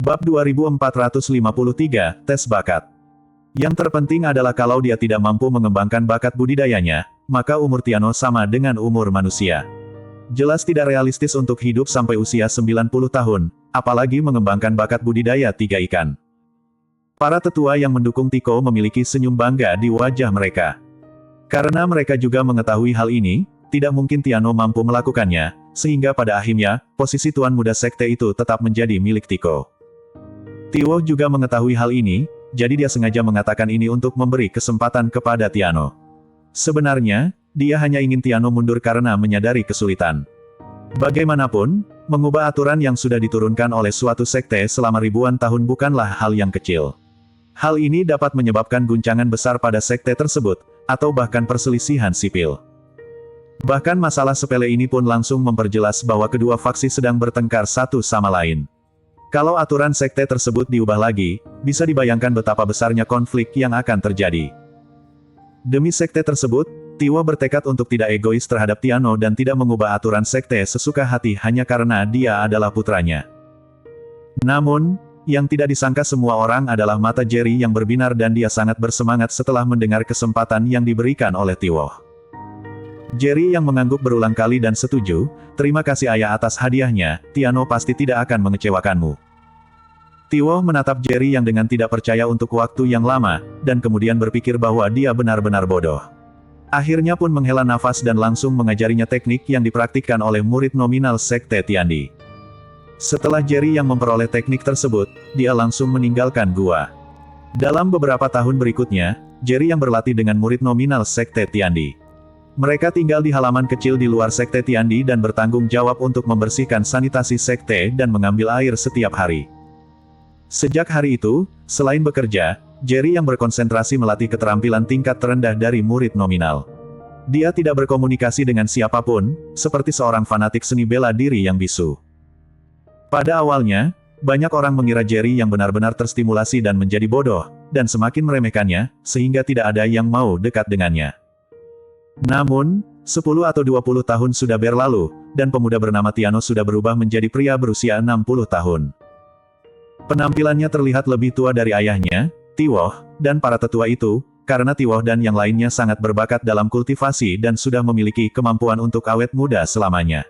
Bab 2453, Tes Bakat. Yang terpenting adalah kalau dia tidak mampu mengembangkan bakat budidayanya, maka umur Tiano sama dengan umur manusia. Jelas tidak realistis untuk hidup sampai usia 90 tahun, apalagi mengembangkan bakat budidaya 3 ikan. Para tetua yang mendukung Tiko memiliki senyum bangga di wajah mereka. Karena mereka juga mengetahui hal ini, tidak mungkin Tiano mampu melakukannya, sehingga pada akhirnya, posisi tuan muda sekte itu tetap menjadi milik Tiko. Tiwo juga mengetahui hal ini, jadi dia sengaja mengatakan ini untuk memberi kesempatan kepada Tiano. Sebenarnya, dia hanya ingin Tiano mundur karena menyadari kesulitan. Bagaimanapun, mengubah aturan yang sudah diturunkan oleh suatu sekte selama ribuan tahun bukanlah hal yang kecil. Hal ini dapat menyebabkan guncangan besar pada sekte tersebut, atau bahkan perselisihan sipil. Bahkan masalah sepele ini pun langsung memperjelas bahwa kedua faksi sedang bertengkar satu sama lain. Kalau aturan sekte tersebut diubah lagi, bisa dibayangkan betapa besarnya konflik yang akan terjadi. Demi sekte tersebut, Tiwo bertekad untuk tidak egois terhadap Tiano dan tidak mengubah aturan sekte sesuka hati hanya karena dia adalah putranya. Namun, yang tidak disangka semua orang adalah mata Jerry yang berbinar dan dia sangat bersemangat setelah mendengar kesempatan yang diberikan oleh Tiwo. Jerry yang mengangguk berulang kali dan setuju, terima kasih ayah atas hadiahnya, Tiano pasti tidak akan mengecewakanmu. Tiwo menatap Jerry yang dengan tidak percaya untuk waktu yang lama, dan kemudian berpikir bahwa dia benar-benar bodoh. Akhirnya pun menghela nafas dan langsung mengajarinya teknik yang dipraktikkan oleh murid nominal sekte Tiandi. Setelah Jerry yang memperoleh teknik tersebut, dia langsung meninggalkan gua. Dalam beberapa tahun berikutnya, Jerry yang berlatih dengan murid nominal sekte Tiandi. Mereka tinggal di halaman kecil di luar sekte Tiandi dan bertanggung jawab untuk membersihkan sanitasi sekte dan mengambil air setiap hari. Sejak hari itu, selain bekerja, Jerry yang berkonsentrasi melatih keterampilan tingkat terendah dari murid nominal. Dia tidak berkomunikasi dengan siapapun, seperti seorang fanatik seni bela diri yang bisu. Pada awalnya, banyak orang mengira Jerry yang benar-benar terstimulasi dan menjadi bodoh, dan semakin meremehkannya, sehingga tidak ada yang mau dekat dengannya. Namun, 10 atau 20 tahun sudah berlalu, dan pemuda bernama Tiano sudah berubah menjadi pria berusia 60 tahun. Penampilannya terlihat lebih tua dari ayahnya, Tiwo, dan para tetua itu, karena Tiwo dan yang lainnya sangat berbakat dalam kultivasi dan sudah memiliki kemampuan untuk awet muda selamanya.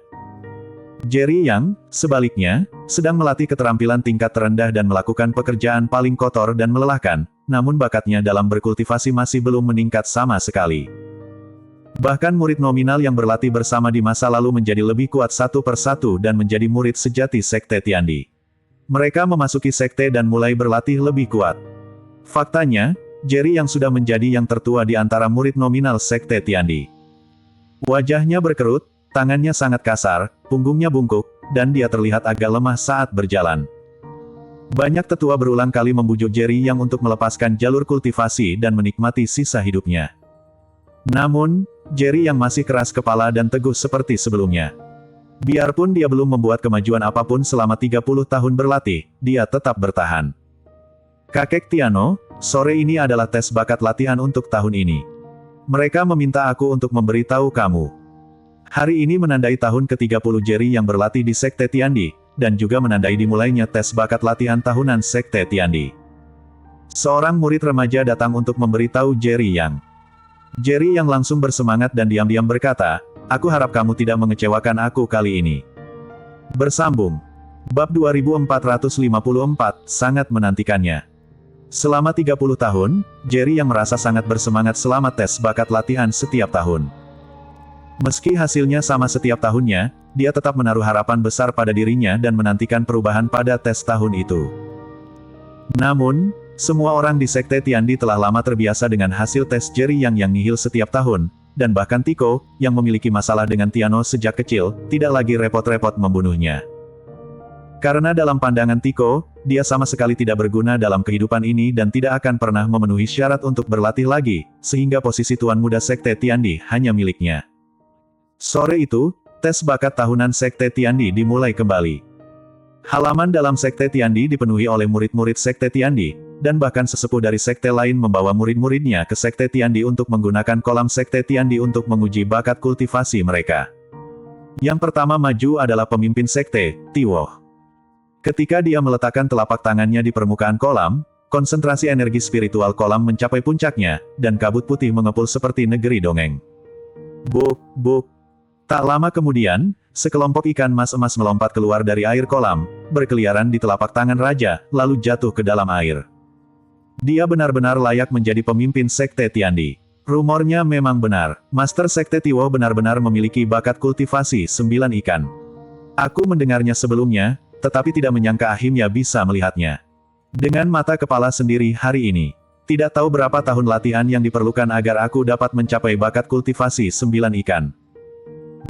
Jerry yang, sebaliknya, sedang melatih keterampilan tingkat terendah dan melakukan pekerjaan paling kotor dan melelahkan, namun bakatnya dalam berkultivasi masih belum meningkat sama sekali. Bahkan murid nominal yang berlatih bersama di masa lalu menjadi lebih kuat satu persatu dan menjadi murid sejati sekte Tiandi. Mereka memasuki sekte dan mulai berlatih lebih kuat. Faktanya, Jerry yang sudah menjadi yang tertua di antara murid nominal sekte Tiandi. Wajahnya berkerut, tangannya sangat kasar, punggungnya bungkuk, dan dia terlihat agak lemah saat berjalan. Banyak tetua berulang kali membujuk Jerry yang untuk melepaskan jalur kultivasi dan menikmati sisa hidupnya. Namun, Jerry yang masih keras kepala dan teguh seperti sebelumnya. Biarpun dia belum membuat kemajuan apapun selama 30 tahun berlatih, dia tetap bertahan. Kakek Tiano, sore ini adalah tes bakat latihan untuk tahun ini. Mereka meminta aku untuk memberitahu kamu. Hari ini menandai tahun ke-30 Jerry yang berlatih di sekte Tiandi, dan juga menandai dimulainya tes bakat latihan tahunan sekte Tiandi. Seorang murid remaja datang untuk memberitahu Jerry yang. Jerry yang langsung bersemangat dan diam-diam berkata, aku harap kamu tidak mengecewakan aku kali ini. Bersambung. Bab 2454, sangat menantikannya. Selama 30 tahun, Jerry yang merasa sangat bersemangat selama tes bakat latihan setiap tahun. Meski hasilnya sama setiap tahunnya, dia tetap menaruh harapan besar pada dirinya dan menantikan perubahan pada tes tahun itu. Namun, semua orang di sekte Tiandi telah lama terbiasa dengan hasil tes Jerry yang nihil setiap tahun, dan bahkan Tiko, yang memiliki masalah dengan Tiano sejak kecil, tidak lagi repot-repot membunuhnya. Karena dalam pandangan Tiko, dia sama sekali tidak berguna dalam kehidupan ini dan tidak akan pernah memenuhi syarat untuk berlatih lagi, sehingga posisi tuan muda sekte Tiandi hanya miliknya. Sore itu, tes bakat tahunan sekte Tiandi dimulai kembali. Halaman dalam sekte Tiandi dipenuhi oleh murid-murid sekte Tiandi, dan bahkan sesepuh dari sekte lain membawa murid-muridnya ke sekte Tiandi untuk menggunakan kolam sekte Tiandi untuk menguji bakat kultivasi mereka. Yang pertama maju adalah pemimpin sekte, Tiwo. Ketika dia meletakkan telapak tangannya di permukaan kolam, konsentrasi energi spiritual kolam mencapai puncaknya, dan kabut putih mengepul seperti negeri dongeng. Buk, buk. Tak lama kemudian, sekelompok ikan mas emas melompat keluar dari air kolam, berkeliaran di telapak tangan raja, lalu jatuh ke dalam air. Dia benar-benar layak menjadi pemimpin Sekte Tiandi. Rumornya memang benar, Master Sekte Tiwo benar-benar memiliki bakat kultivasi 9 ikan. Aku mendengarnya sebelumnya, tetapi tidak menyangka akhirnya bisa melihatnya. Dengan mata kepala sendiri hari ini. Tidak tahu berapa tahun latihan yang diperlukan agar aku dapat mencapai bakat kultivasi 9 ikan.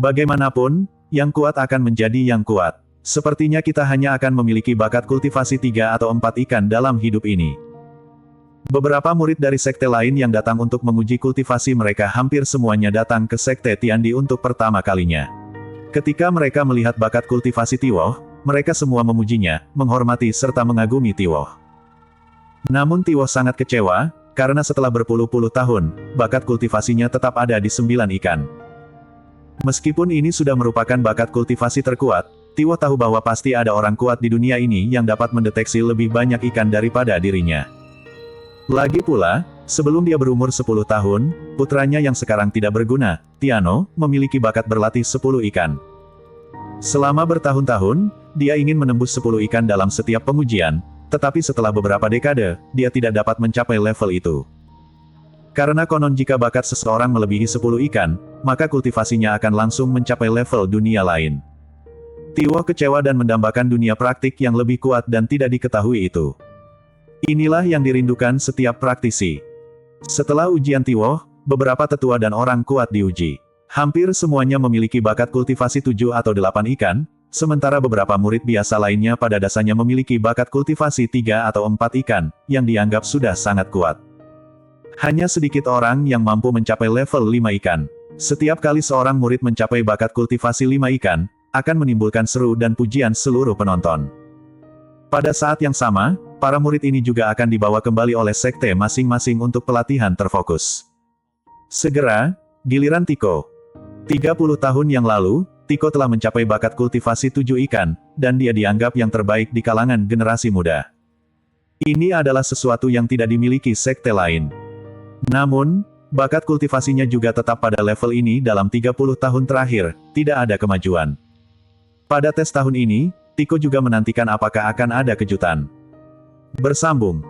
Bagaimanapun, yang kuat akan menjadi yang kuat. Sepertinya kita hanya akan memiliki bakat kultivasi 3 atau 4 ikan dalam hidup ini. Beberapa murid dari sekte lain yang datang untuk menguji kultivasi mereka hampir semuanya datang ke Sekte Tiandi untuk pertama kalinya. Ketika mereka melihat bakat kultivasi Tiwo, mereka semua memujinya, menghormati serta mengagumi Tiwo. Namun Tiwo sangat kecewa, karena setelah berpuluh-puluh tahun, bakat kultivasinya tetap ada di 9 ikan. Meskipun ini sudah merupakan bakat kultivasi terkuat, Tiwo tahu bahwa pasti ada orang kuat di dunia ini yang dapat mendeteksi lebih banyak ikan daripada dirinya. Lagi pula, sebelum dia berumur 10 tahun, putranya yang sekarang tidak berguna, Tiano, memiliki bakat berlatih 10 ikan. Selama bertahun-tahun, dia ingin menembus 10 ikan dalam setiap pengujian, tetapi setelah beberapa dekade, dia tidak dapat mencapai level itu. Karena konon jika bakat seseorang melebihi 10 ikan, maka kultivasinya akan langsung mencapai level dunia lain. Tiwo kecewa dan mendambakan dunia praktik yang lebih kuat dan tidak diketahui itu. Inilah yang dirindukan setiap praktisi. Setelah ujian Tiwo, beberapa tetua dan orang kuat diuji. Hampir semuanya memiliki bakat kultivasi 7 atau 8 ikan, sementara beberapa murid biasa lainnya pada dasarnya memiliki bakat kultivasi 3 atau 4 ikan, yang dianggap sudah sangat kuat. Hanya sedikit orang yang mampu mencapai level 5 ikan. Setiap kali seorang murid mencapai bakat kultivasi 5 ikan, akan menimbulkan seru dan pujian seluruh penonton. Pada saat yang sama, para murid ini juga akan dibawa kembali oleh sekte masing-masing untuk pelatihan terfokus. Segera, giliran Tiko. 30 tahun yang lalu, Tiko telah mencapai bakat kultivasi 7 ikan, dan dia dianggap yang terbaik di kalangan generasi muda. Ini adalah sesuatu yang tidak dimiliki sekte lain. Namun, bakat kultivasinya juga tetap pada level ini dalam 30 tahun terakhir, tidak ada kemajuan. Pada tes tahun ini, Tiko juga menantikan apakah akan ada kejutan. Bersambung.